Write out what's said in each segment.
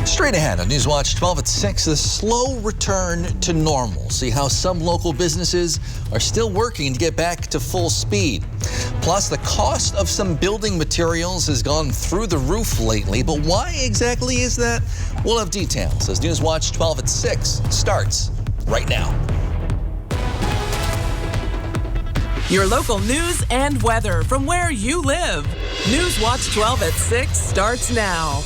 Straight ahead on Newswatch 12 at 6, the slow return to normal. See how some local businesses are still working to get back to full speed. Plus, the cost of some building materials has gone through the roof lately. But why exactly is that? We'll have details as Newswatch 12 at 6 starts right now. Your local news and weather from where you live. Newswatch 12 at 6 starts now.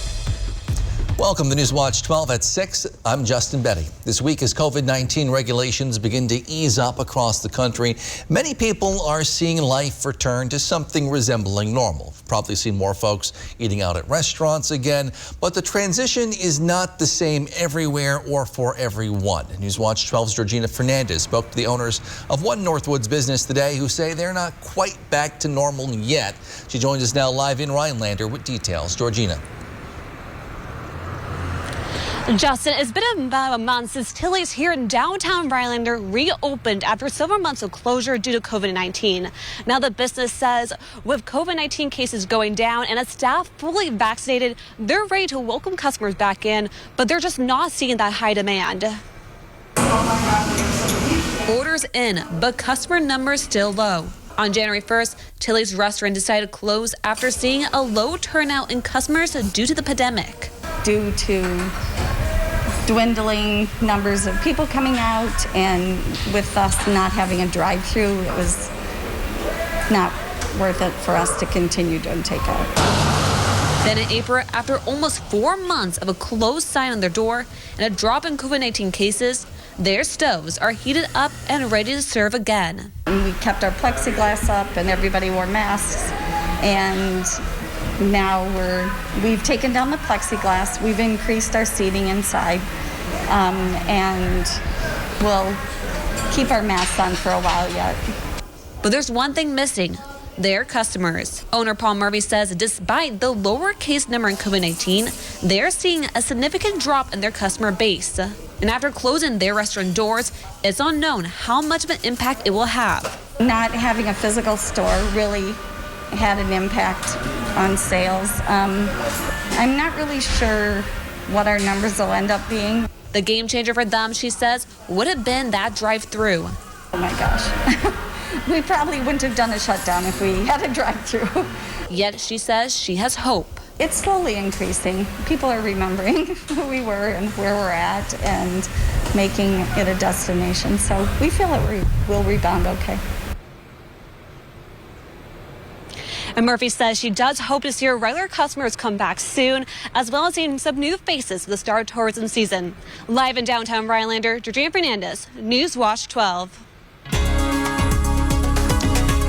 Welcome to Newswatch 12 at 6. I'm Justin Betty. This week, as COVID-19 regulations begin to ease up across the country, many people are seeing life return to something resembling normal. You've probably seen more folks eating out at restaurants again, but the transition is not the same everywhere or for everyone. Newswatch 12's Georgina Fernandez spoke to the owners of one Northwoods business today who say they're not quite back to normal yet. She joins us now live in Rhinelander with details. Georgina. Justin, it's been about a month since Tilly's here in downtown Rhinelander reopened after several months of closure due to COVID-19. Now the business says with COVID-19 cases going down and its staff fully vaccinated, they're ready to welcome customers back in, but they're just not seeing that high demand. Orders in, but customer numbers still low. On January 1st, Tilly's restaurant decided to close after seeing a low turnout in customers due to the pandemic. Due to dwindling numbers of people coming out, and with us not having a drive-through, it was not worth it for us to continue doing takeout. Then in April, after almost 4 months of a closed sign on their door and a drop in COVID-19 cases, their stoves are heated up and ready to serve again. And we kept our plexiglass up and everybody wore masks, and now we've taken down the plexiglass, we've increased our seating inside, and we'll keep our masks on for a while yet. But there's one thing missing, their customers. Owner Paul Murphy says despite the lower case number in COVID-19, they're seeing a significant drop in their customer base. And after closing their restaurant doors, it's unknown how much of an impact it will have. Not having a physical store really had an impact on sales. I'm not really sure what our numbers will end up being. The game changer for them, she says, would have been that drive-through. Oh my gosh. We probably wouldn't have done a shutdown if we had a drive-through. Yet she says she has hope. It's slowly increasing. People are remembering who we were and where we're at and making it a destination. So we feel it will rebound okay. And Murphy says she does hope to see her regular customers come back soon, as well as seeing some new faces for the start of tourism season. Live in downtown Rhinelander, Georgina Fernandez, Newswatch 12.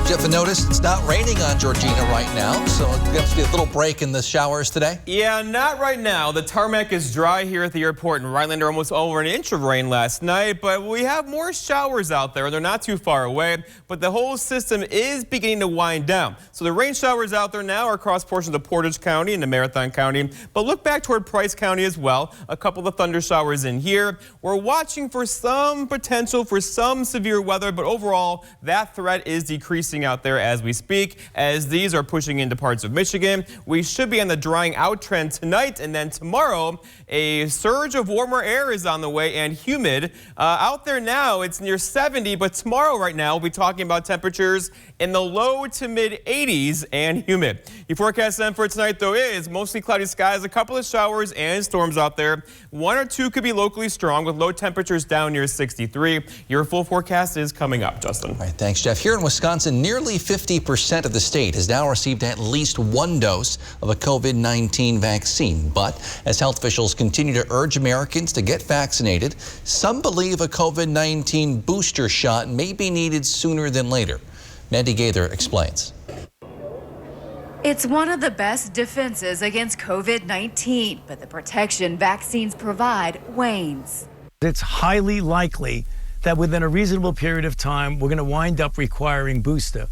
Jeff, noticed it's not raining on Georgina right now, so there must be a little break in the showers today. Yeah, not right now. The tarmac is dry here at the airport in Rhinelander, almost over an inch of rain last night, but we have more showers out there. They're not too far away, but the whole system is beginning to wind down. So the rain showers out there now are across portions of Portage County and Marathon County, but look back toward Price County as well. A couple of thunder showers in here. We're watching for some potential for some severe weather, but overall, that threat is decreasing out there as we speak. As these are pushing into parts of Michigan, we should be on the drying out trend tonight, and then tomorrow a surge of warmer air is on the way and humid. Out there now it's near 70, but tomorrow right now we'll be talking about temperatures in the low to mid 80s and humid. Your forecast then for tonight though is mostly cloudy skies, a couple of showers and storms out there. 1 or 2 could be locally strong with low temperatures down near 63. Your full forecast is coming up, Justin. All right, thanks, Jeff. Here in Wisconsin, nearly 50% of the state has now received at least one dose of a COVID-19 vaccine. But as health officials continue to urge Americans to get vaccinated, some believe a COVID-19 booster shot may be needed sooner than later. Mandy Gaither explains. It's one of the best defenses against COVID-19, but the protection vaccines provide wanes. It's highly likely that within a reasonable period of time, we're going to wind up requiring booster.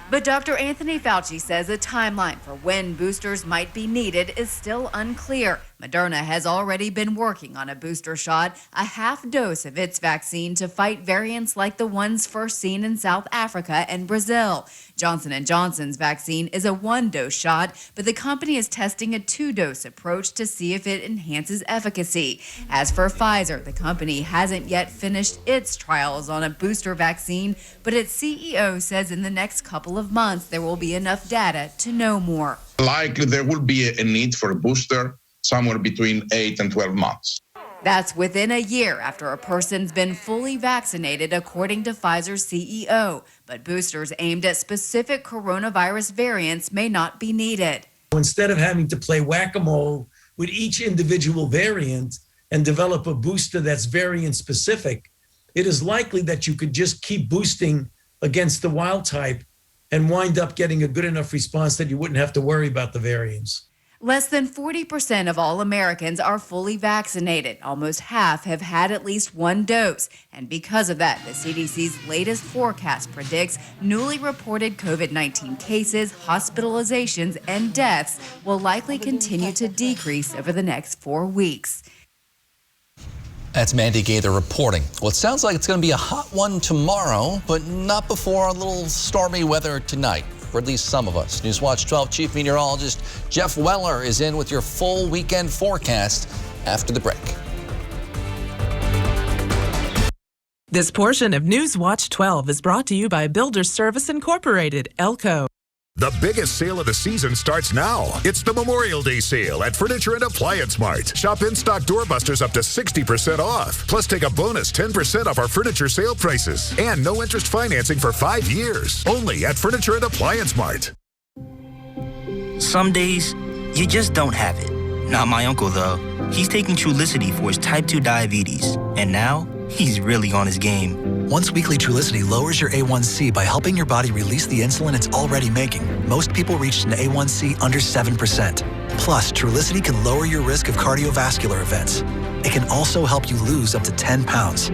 But Dr. Anthony Fauci says a timeline for when boosters might be needed is still unclear. Moderna has already been working on a booster shot, a half dose of its vaccine to fight variants like the ones first seen in South Africa and Brazil. Johnson & Johnson's vaccine is a 1-dose shot, but the company is testing a 2-dose approach to see if it enhances efficacy. As for Pfizer, the company hasn't yet finished its trials on a booster vaccine, but its CEO says in the next couple of months there will be enough data to know more. Likely there will be a need for a booster somewhere between 8 and 12 months. That's within a year after a person's been fully vaccinated, according to Pfizer's CEO. But boosters aimed at specific coronavirus variants may not be needed. Instead of having to play whack-a-mole with each individual variant and develop a booster that's variant specific, it is likely that you could just keep boosting against the wild type and wind up getting a good enough response that you wouldn't have to worry about the variants. Less than 40% of all Americans are fully vaccinated. Almost half have had at least 1 dose. And because of that, the CDC's latest forecast predicts newly reported COVID-19 cases, hospitalizations, and deaths will likely continue to decrease over the next 4 weeks. That's Mandy Gaither reporting. Well, it sounds like it's going to be a hot one tomorrow, but not before a little stormy weather tonight, for at least some of us. Newswatch 12 Chief Meteorologist Jeff Weller is in with your full weekend forecast after the break. This portion of Newswatch 12 is brought to you by Builders Service Incorporated, Elco. The biggest sale of the season starts now. It's the Memorial Day sale at Furniture and Appliance Mart. Shop in-stock doorbusters up to 60% off. Plus, take a bonus 10% off our furniture sale prices. And no interest financing for 5 years. Only at Furniture and Appliance Mart. Some days, you just don't have it. Not my uncle, though. He's taking Trulicity for his type 2 diabetes. And now, he's really on his game. Once weekly Trulicity lowers your A1C by helping your body release the insulin it's already making. Most people reached an A1C under 7%. Plus, Trulicity can lower your risk of cardiovascular events. It can also help you lose up to 10 pounds.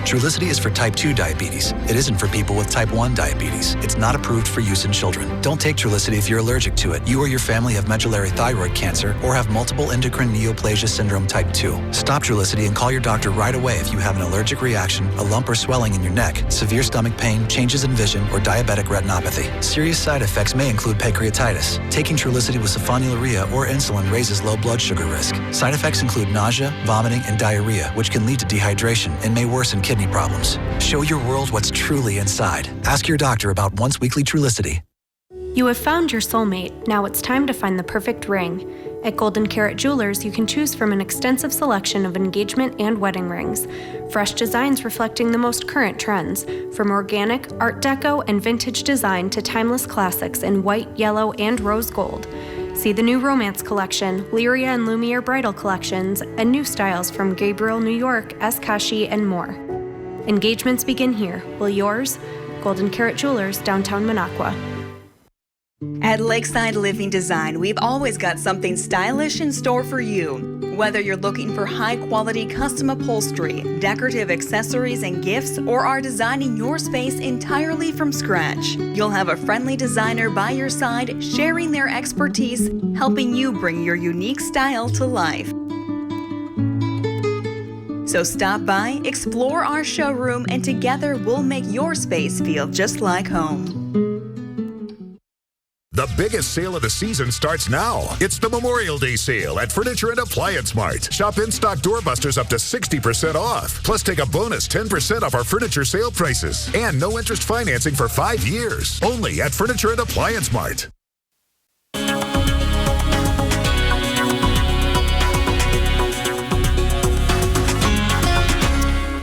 Trulicity is for type 2 diabetes. It isn't for people with type 1 diabetes. It's not approved for use in children. Don't take Trulicity if you're allergic to it, you or your family have medullary thyroid cancer, or have multiple endocrine neoplasia syndrome type 2. Stop Trulicity and call your doctor right away if you have an allergic reaction, a lump or swelling in your neck, severe stomach pain, changes in vision, or diabetic retinopathy. Serious side effects may include pancreatitis. Taking Trulicity with sulfonylurea or insulin raises low blood sugar risk. Side effects include nausea, vomiting, and diarrhea, which can lead to dehydration and may worsen kidney problems. Show your world what's truly inside. Ask your doctor about once weekly Trulicity. You have found your soulmate. Now it's time to find the perfect ring. At Golden Carrot Jewelers, you can choose from an extensive selection of engagement and wedding rings. Fresh designs reflecting the most current trends, from organic, art deco, and vintage design to timeless classics in white, yellow, and rose gold. See the new Romance Collection, Lyria and Lumiere Bridal Collections, and new styles from Gabriel New York, Eskashi, and more. Engagements begin here. Will yours? Golden Carrot Jewelers, downtown Minocqua. At Lakeside Living Design, we've always got something stylish in store for you. Whether you're looking for high-quality custom upholstery, decorative accessories and gifts, or are designing your space entirely from scratch, you'll have a friendly designer by your side, sharing their expertise, helping you bring your unique style to life. So stop by, explore our showroom, and together we'll make your space feel just like home. The biggest sale of the season starts now. It's the Memorial Day sale at Furniture and Appliance Mart. Shop in-stock doorbusters up to 60% off. Plus, take a bonus 10% off our furniture sale prices. And no interest financing for 5 years. Only at Furniture and Appliance Mart.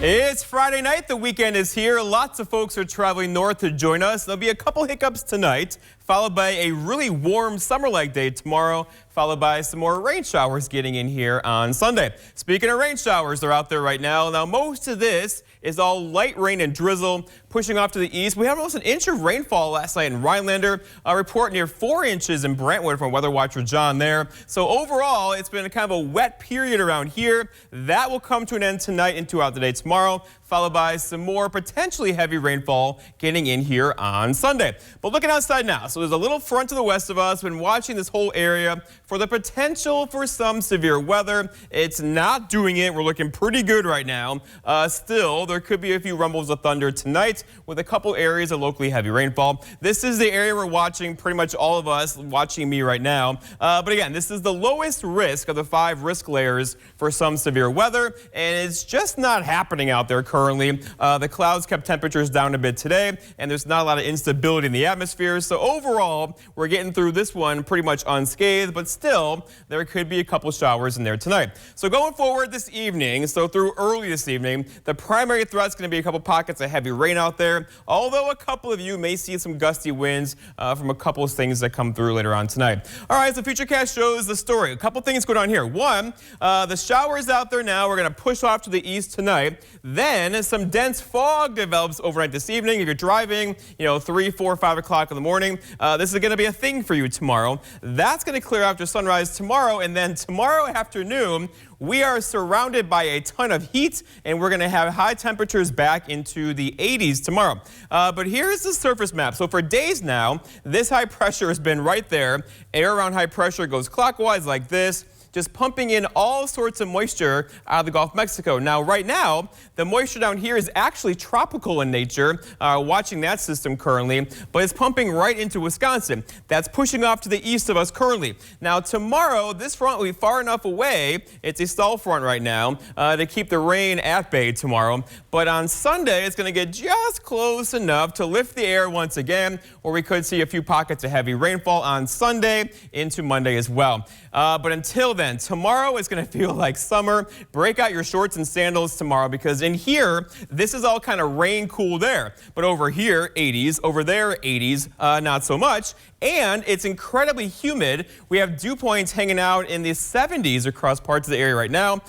It's Friday night. The weekend is here. Lots of folks are traveling north to join us. There'll be a couple hiccups tonight, followed by a really warm summer-like day tomorrow, followed by some more rain showers getting in here on Sunday. Speaking of rain showers, they're out there right now. Now, most of this is all light rain and drizzle pushing off to the east. We had almost an inch of rainfall last night in Rhinelander. A report near 4 inches in Brentwood from Weather Watcher John there. So overall, it's been a kind of a wet period around here. That will come to an end tonight and throughout the day tomorrow, followed by some more potentially heavy rainfall getting in here on Sunday. But looking outside now, So there's a little front to the west of us. Been watching this whole area for the potential for some severe weather. It's not doing it. We're looking pretty good right now. Still, there could be a few rumbles of thunder tonight with a couple areas of locally heavy rainfall. This is the area we're watching, pretty much all of us watching me right now. But again, this is the lowest risk of the 5 risk layers for some severe weather, and it's just not happening out there currently. The clouds kept temperatures down a bit today, and there's not a lot of instability in the atmosphere. So overall, we're getting through this one pretty much unscathed, but still, there could be a couple showers in there tonight. So going forward this evening, so through early this evening, the primary threat is going to be a couple pockets of heavy rain out there, although a couple of you may see some gusty winds from a couple of things that come through later on tonight. All right, so Futurecast shows the story. A couple things going on here. One, the showers out there now. We're going to push off to the east tonight. Then some dense fog develops overnight this evening. If you're driving, 3, 4, 5 o'clock in the morning, this is going to be a thing for you tomorrow. That's going to clear after sunrise tomorrow, and then tomorrow afternoon, we are surrounded by a ton of heat, and we're going to have high temperatures back into the 80s tomorrow. But here's the surface map. So for days now, this high pressure has been right there. Air around high pressure goes clockwise like this, just pumping in all sorts of moisture out of the Gulf of Mexico. Now, right now, the moisture down here is actually tropical in nature, watching that system currently, but it's pumping right into Wisconsin. That's pushing off to the east of us currently. Now, tomorrow, this front will be far enough away, it's a stall front right now, to keep the rain at bay tomorrow. But on Sunday, it's going to get just close enough to lift the air once again, where we could see a few pockets of heavy rainfall on Sunday into Monday as well. But until then, tomorrow is going to feel like summer. Break out your shorts and sandals tomorrow, because in here, this is all kind of rain cooled air. But over here, 80s. Over there, 80s. Not so much. And it's incredibly humid. We have dew points hanging out in the 70s across parts of the area right now.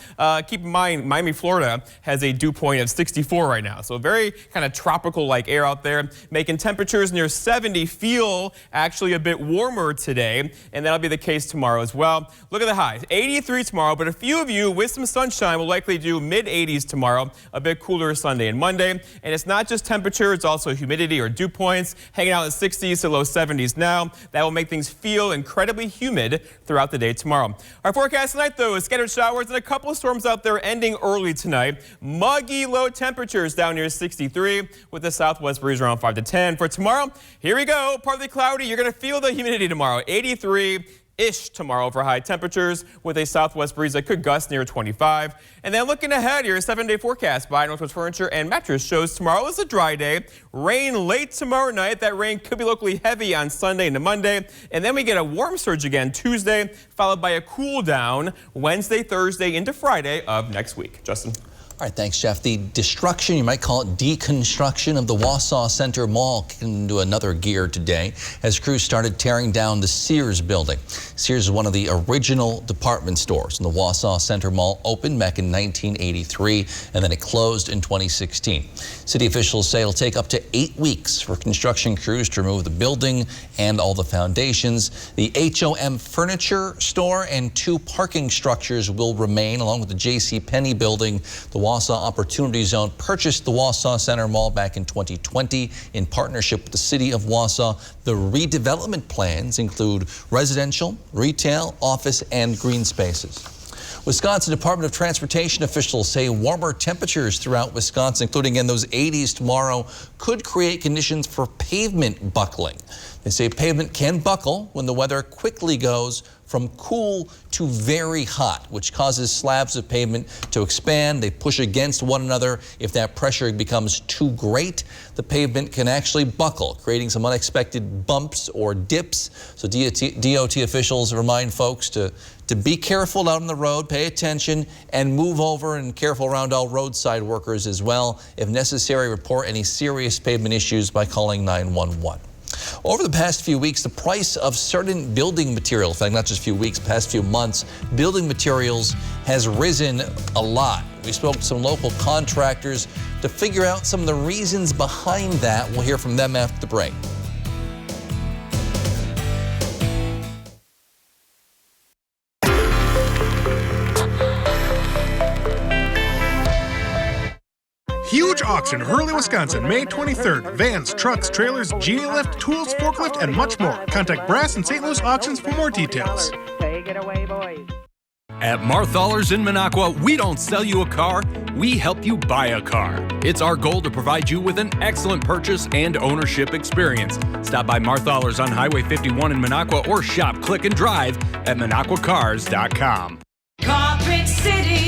Keep in mind, Miami, Florida has a dew point of 64 right now. So very kind of tropical-like air out there, making temperatures near 70 feel actually a bit warmer today. And that'll be the case tomorrow as well. Look at the highs. 83 tomorrow, but a few of you with some sunshine will likely do mid-80s tomorrow, a bit cooler Sunday and Monday. And it's not just temperature, it's also humidity or dew points, hanging out in 60s to low 70s now. That will make things feel incredibly humid throughout the day tomorrow. Our forecast tonight, though, is scattered showers and a couple of storms out there ending early tonight. Muggy low temperatures down near 63 with a southwest breeze around 5 to 10. For tomorrow, here we go. Partly cloudy. You're going to feel the humidity tomorrow. 83-ish tomorrow for high temperatures with a southwest breeze that could gust near 25. And then looking ahead, your 7-day forecast by Northwest Furniture and Mattress shows tomorrow is a dry day. Rain late tomorrow night. That rain could be locally heavy on Sunday into Monday. And then we get a warm surge again Tuesday, followed by a cool down Wednesday, Thursday into Friday of next week. Justin. All right, thanks, Jeff. The destruction, you might call it deconstruction, of the Wausau Center Mall kicked into another gear today as crews started tearing down the Sears building. Sears is one of the original department stores, and the Wausau Center Mall opened back in 1983, and then it closed in 2016. City officials say it'll take up to 8 weeks for construction crews to remove the building and all the foundations. The HOM furniture store and 2 parking structures will remain, along with the JCPenney building. The Wausau Opportunity Zone purchased the Wausau Center Mall back in 2020 in partnership with the city of Wausau. The redevelopment plans include residential, retail, office, and green spaces. Wisconsin Department of Transportation officials say warmer temperatures throughout Wisconsin, including in those 80s tomorrow, could create conditions for pavement buckling. They say pavement can buckle when the weather quickly goes from cool to very hot, which causes slabs of pavement to expand. They push against one another. If that pressure becomes too great, the pavement can actually buckle, creating some unexpected bumps or dips. So DOT officials remind folks to be careful out on the road, pay attention, and move over, and careful around all roadside workers as well. If necessary, report any serious pavement issues by calling 911. Over the past few weeks, the price of certain building materials, in fact, not just a few weeks, past few months, building materials has risen a lot. We spoke to some local contractors to figure out some of the reasons behind that. We'll hear from them after the break. Huge Auction, Hurley, Wisconsin, May 23rd. Vans, trucks, trailers, genie lift, tools, forklift, and much more. Contact Brass and St. Louis Auctions for more details. Take it away, boys. At Marthaler's in Minocqua, we don't sell you a car, we help you buy a car. It's our goal to provide you with an excellent purchase and ownership experience. Stop by Marthaler's on Highway 51 in Minocqua or shop, click, and drive at MinocquaCars.com. Carpet City.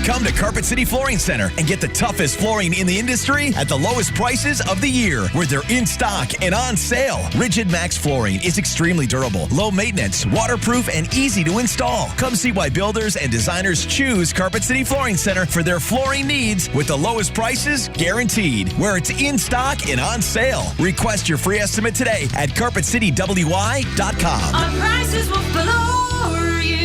Come to Carpet City Flooring Center and get the toughest flooring in the industry at the lowest prices of the year, where they're in stock and on sale. Rigid Max flooring is extremely durable, low maintenance, waterproof, and easy to install. Come see why builders and designers choose Carpet City Flooring Center for their flooring needs, with the lowest prices guaranteed, where it's in stock and on sale. Request your free estimate today at carpetcitywy.com. Our prices will floor you.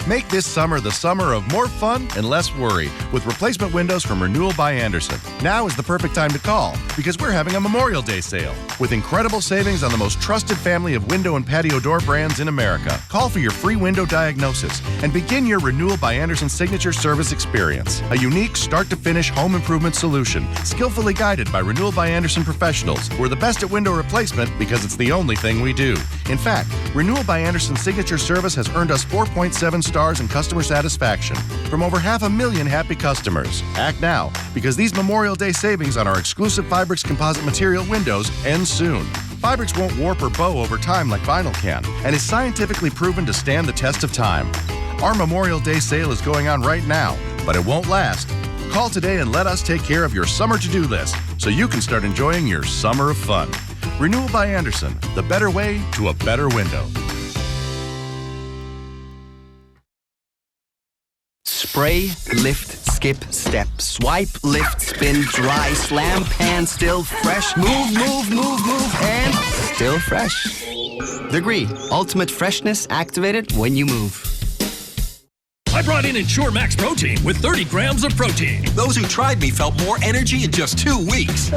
Make this summer the summer of more fun and less worry with replacement windows from Renewal by Andersen. Now is the perfect time to call because we're having a Memorial Day sale with incredible savings on the most trusted family of window and patio door brands in America. Call for your free window diagnosis and begin your Renewal by Andersen signature service experience. A unique start-to-finish home improvement solution, skillfully guided by Renewal by Andersen professionals who are the best at window replacement because it's the only thing we do. In fact, Renewal by Andersen signature service has earned us 4.7 stars in customer satisfaction from over 500,000 happy customers. Act now, because these Memorial Day savings on our exclusive Fibrix composite material windows end soon. Fibrix won't warp or bow over time like vinyl can, and is scientifically proven to stand the test of time. Our Memorial Day sale is going on right now, but it won't last. Call today and let us take care of your summer to-do list so you can start enjoying your summer of fun. Renewal by Andersen, the better way to a better window. Spray, lift, skip, step, swipe, lift, spin, dry, slam, pan, still fresh, move, move, move, move, and still fresh. Degree, ultimate freshness activated when you move. I brought in Ensure Max Protein with 30 grams of protein. Those who tried me felt more energy in just 2 weeks.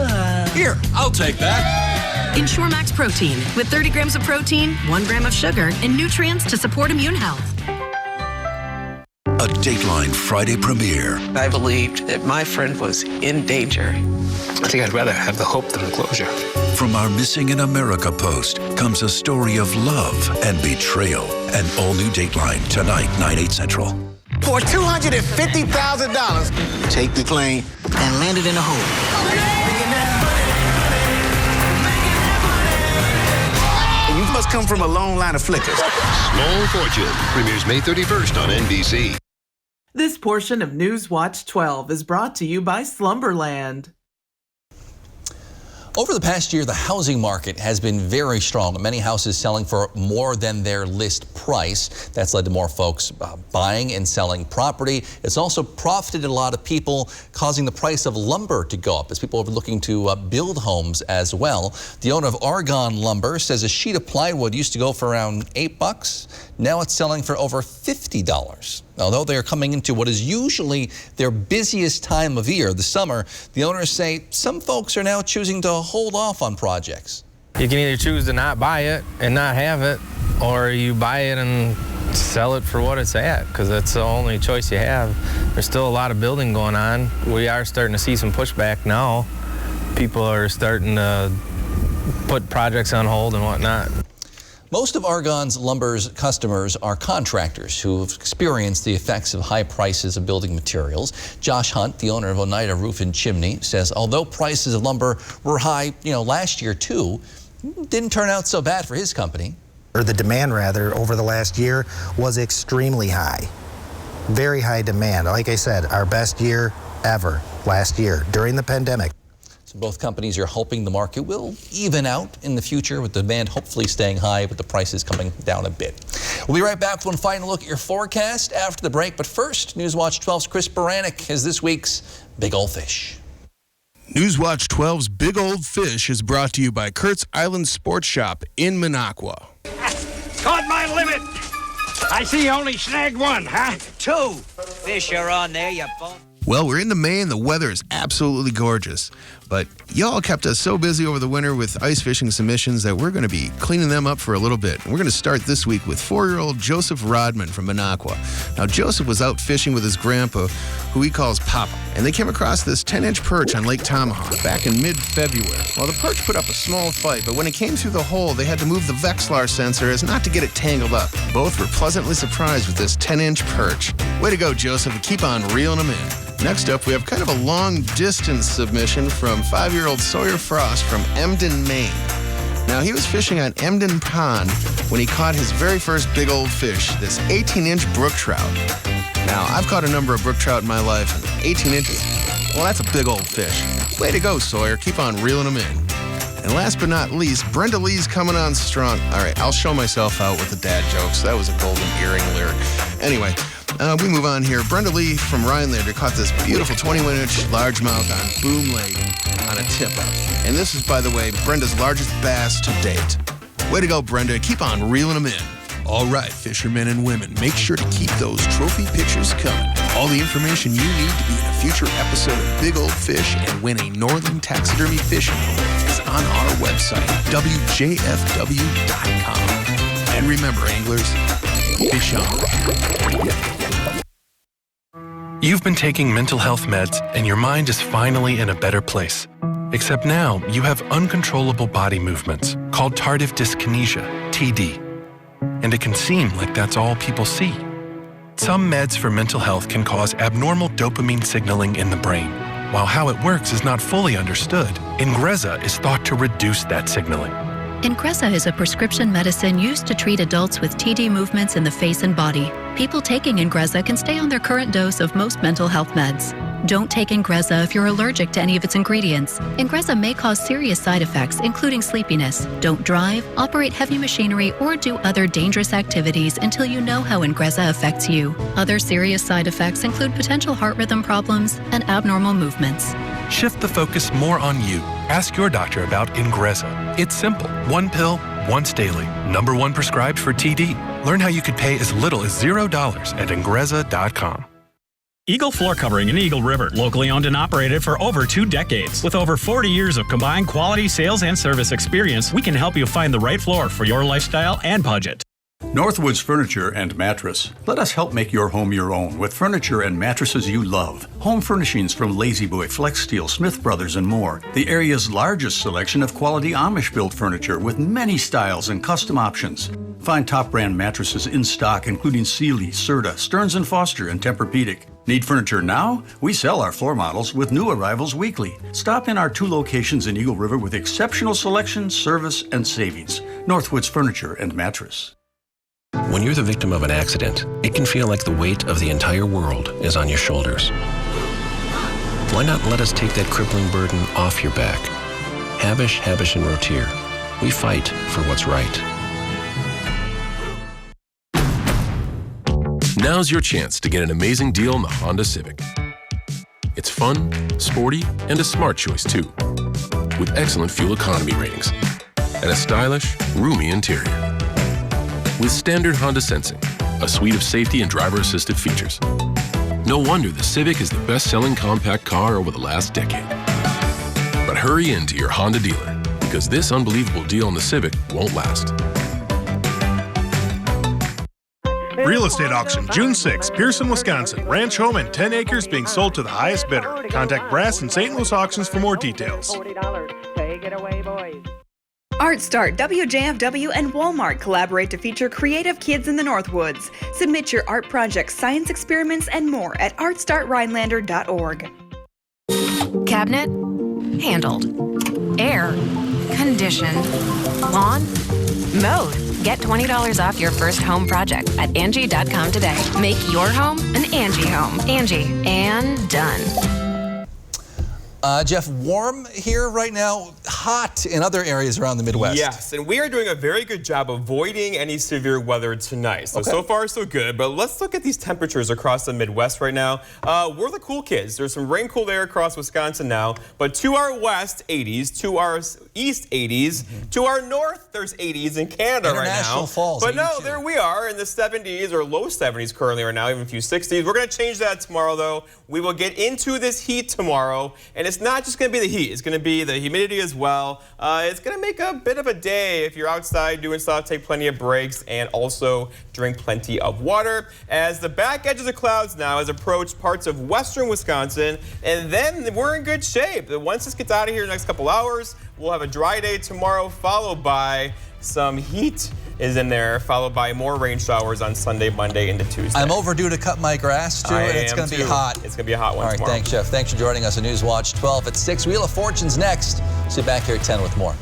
Here, I'll take that. Ensure Max Protein with 30 grams of protein, 1 gram of sugar, and nutrients to support immune health. A Dateline Friday premiere. I believed that my friend was in danger. I think I'd rather have the hope than the closure. From our Missing in America post comes a story of love and betrayal. An all-new Dateline tonight, 9/8 Central. For $250,000. Take the plane and land it in a hole. You must come from a long line of flickers. Small Fortune premieres May 31st on NBC. This portion of Newswatch 12 is brought to you by Slumberland. Over the past year, the housing market has been very strong. Many houses selling for more than their list price. That's led to more folks buying and selling property. It's also profited a lot of people, causing the price of lumber to go up as people are looking to build homes as well. The owner of Argonne Lumber says a sheet of plywood used to go for around $8. Now it's selling for over $50. Although they are coming into what is usually their busiest time of year, the summer, the owners say some folks are now choosing to hold off on projects. You can either choose to not buy it and not have it, or you buy it and sell it for what it's at, because that's the only choice you have. There's still a lot of building going on. We are starting to see some pushback now. People are starting to put projects on hold and whatnot. Most of Argonne's Lumber's customers are contractors who have experienced the effects of high prices of building materials. Josh Hunt, the owner of Oneida Roof and Chimney, says although prices of lumber were high, last year too, didn't turn out so bad for his company. Or the demand rather over the last year was extremely high. Very high demand. Like I said, our best year ever last year during the pandemic. Both companies are hoping the market will even out in the future, with demand hopefully staying high, but the prices coming down a bit. We'll be right back with one final look at your forecast after the break. But first, Newswatch 12's Chris Baranek has this week's Big Old Fish. Newswatch 12's Big Old Fish is brought to you by Kurt's Island Sports Shop in Minocqua. Caught my limit. I see you only snagged one, huh? 2. Fish are on there, you bone. Well, we're into May and the weather is absolutely gorgeous. But y'all kept us so busy over the winter with ice fishing submissions that we're going to be cleaning them up for a little bit. And we're going to start this week with 4-year-old Joseph Rodman from Minocqua. Now, Joseph was out fishing with his grandpa, who he calls Papa. And they came across this 10-inch perch on Lake Tomahawk back in mid-February. Well, the perch put up a small fight, but when it came through the hole, they had to move the Vexilar sensor as not to get it tangled up. Both were pleasantly surprised with this 10-inch perch. Way to go, Joseph, and keep on reeling them in. Next up, we have kind of a long-distance submission from 5-year-old Sawyer Frost from Emden, Maine. Now, he was fishing on Emden Pond when he caught his very first big old fish, this 18-inch brook trout. Now, I've caught a number of brook trout in my life, and 18 inches, well, that's a big old fish. Way to go, Sawyer. Keep on reeling them in. And last but not least, Brenda Lee's coming on strong. All right, I'll show myself out with the dad jokes. That was a golden earring lyric. Anyway, we move on here. Brenda Lee from Rhinelander caught this beautiful 21-inch largemouth on Boom Lake on a tip-up. And this is, by the way, Brenda's largest bass to date. Way to go, Brenda. Keep on reeling them in. All right, fishermen and women, make sure to keep those trophy pictures coming. All the information you need to be in a future episode of Big Old Fish and win a Northern Taxidermy fishing home is on our website, WJFW.com. And remember, anglers, fish on. You've been taking mental health meds and your mind is finally in a better place. Except now, you have uncontrollable body movements called tardive dyskinesia, TD. And it can seem like that's all people see. Some meds for mental health can cause abnormal dopamine signaling in the brain. While how it works is not fully understood, Ingrezza is thought to reduce that signaling. Ingrezza is a prescription medicine used to treat adults with TD movements in the face and body. People taking Ingrezza can stay on their current dose of most mental health meds. Don't take Ingrezza if you're allergic to any of its ingredients. Ingrezza may cause serious side effects, including sleepiness. Don't drive, operate heavy machinery, or do other dangerous activities until you know how Ingrezza affects you. Other serious side effects include potential heart rhythm problems and abnormal movements. Shift the focus more on you. Ask your doctor about Ingrezza. It's simple. 1 pill, once daily. #1 prescribed for TD. Learn how you could pay as little as $0 at Ingrezza.com. Eagle Floor Covering in Eagle River, locally owned and operated for over 2 decades. With over 40 years of combined quality sales and service experience, we can help you find the right floor for your lifestyle and budget. Northwoods Furniture and Mattress. Let us help make your home your own with furniture and mattresses you love. Home furnishings from Lazy Boy, Flex Steel, Smith Brothers, and more. The area's largest selection of quality Amish-built furniture with many styles and custom options. Find top brand mattresses in stock, including Sealy, Serta, Stearns & Foster, and Tempur-Pedic. Need furniture now? We sell our floor models with new arrivals weekly. Stop in our 2 locations in Eagle River with exceptional selection, service, and savings. Northwoods Furniture and Mattress. When you're the victim of an accident, it can feel like the weight of the entire world is on your shoulders. Why not let us take that crippling burden off your back? Habish, Habish & Rotier. We fight for what's right. Now's your chance to get an amazing deal on the Honda Civic. It's fun, sporty, and a smart choice too, with excellent fuel economy ratings and a stylish, roomy interior. With standard Honda sensing, a suite of safety and driver-assisted features. No wonder the Civic is the best-selling compact car over the last decade. But hurry into your Honda dealer, because this unbelievable deal on the Civic won't last. Real estate auction, June 6, Pearson, Wisconsin. Ranch home and 10 acres being sold to the highest bidder. Contact Brass and St. Louis Auctions for more details. Take it away, boys. ArtStart, WJFW, and Walmart collaborate to feature creative kids in the Northwoods. Submit your art projects, science experiments, and more at artstartrhinelander.org. Cabinet? Handled. Air? Conditioned. Lawn? Mowed. Get $20 off your first home project at Angie.com today. Make your home an Angie home. Angie. And done. Jeff, warm here right now, hot in other areas around the Midwest. Yes, and we are doing a very good job avoiding any severe weather tonight. So far, so good. But let's look at these temperatures across the Midwest right now. We're the cool kids. There's some rain-cooled air across Wisconsin now, but to our west, 80s, to our east, 80s, to our north, there's 80s in Canada right now. International Falls, but 82. no, there we are in the 70s or low 70s currently right now, even a few 60s. We're going to change that tomorrow, though. We will get into this heat tomorrow, and it's not just going to be the heat. It's going to be the humidity as well. It's going to make a bit of a day if you're outside doing stuff. Take plenty of breaks and also drink plenty of water. As the back edge of the clouds now has approached parts of western Wisconsin, and then we're in good shape. Once this gets out of here in the next couple hours, we'll have a dry day tomorrow, followed by some heat is in there, followed by more rain showers on Sunday, Monday, into Tuesday. I'm overdue to cut my grass, too, and it's going to be hot. It's going to be a hot one tomorrow. All right, thanks, Jeff. Thanks for joining us on Newswatch 12 at 6. Wheel of Fortune's next. See you back here at 10 with more.